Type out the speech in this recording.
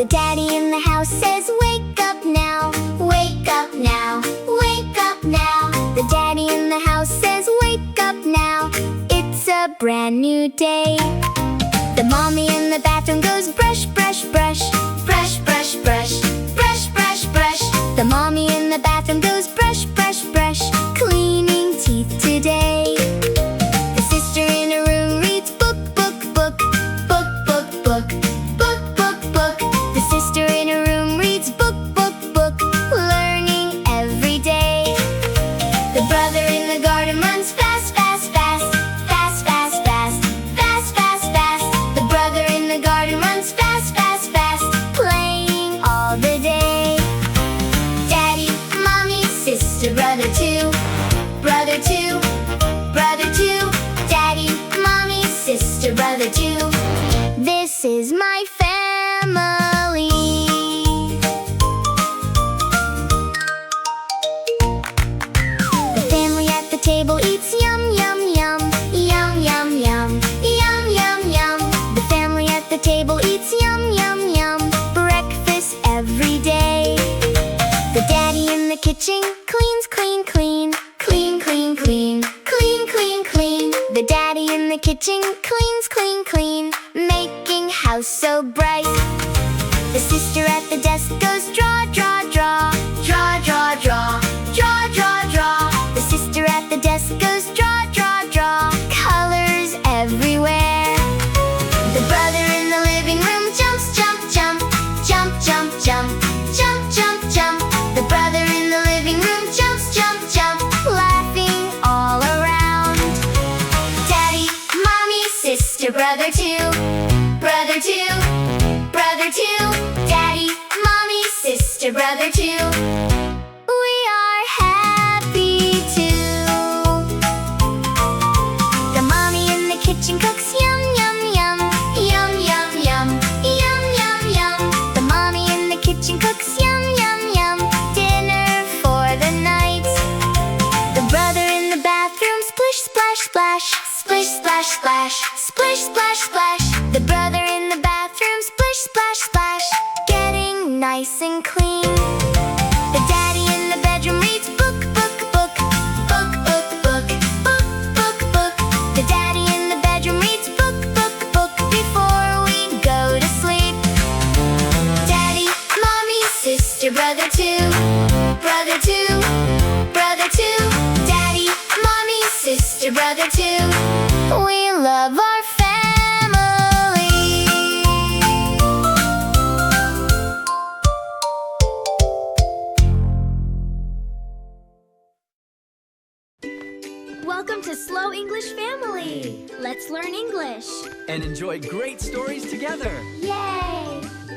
The daddy in the house says, wake up now, wake up now, wake up now. The daddy in the house says, wake up now, it's a brand new day. The mommy in the bathroom goes, brush, brush, brush, brush, brush, brush, brush, brush, brush. The mommy in the bathroom goes, brush, brush, brush, cleaning teeth today. The sister in her room reads book, book, book, book, book, book, book, book, book. The sister in her room reads book, book, book, learning every day. The brother in the garden runs fast, fast, fast, fast, fast, fast, fast, fast, fast. The brother in the garden runs fast, fast, fast, playing all the day. Daddy, mommy, sister, brother too, brother too, brother too. Daddy, mommy, sister, brother too. This is my family. The family at the table eats yum, yum, yum, yum, yum, yum, yum, yum, yum. The family at the table eats yum, yum, yum, breakfast every day. The daddy in the kitchen cleans, clean, clean, clean, clean, clean, clean, clean, clean. The daddy in the kitchen cleans, clean, clean, making house so bright. The sister at the desk goes, draw, draw, draw, draw, draw, draw, draw, draw, draw. The sister at the desk goes, draw, draw, draw, colors everywhere. The brother in the living room jumps, jump, jump, jump, jump, jump, jump, jump, jump. The brother in the living room jumps, jump, jump, laughing all around. Daddy, mommy, sister, brother too, brother too, brother too. Daddy, mommy, sister, brother too. We are happy too. The mommy in the kitchen cooks yum, yum, yum, yum, yum, yum, yum, yum, yum. The mommy in the kitchen cooks yum, yum, yum, dinner for the night. The brother in the bathroom splish, splash, splash, splish, splash, splash, splish, splash, splash. The brother in the bathroom splish, splash, splash, getting nice and clean. The daddy in the bedroom reads book, book, book, book, book, book, book, book, book. The daddy in the bedroom reads book, book, book, before we go to sleep. Daddy, mommy, sister, brother too, brother too, brother too. Daddy, mommy, sister, brother too. We love our family. Welcome to Slow English Family. Let's learn English. And enjoy great stories together. Yay!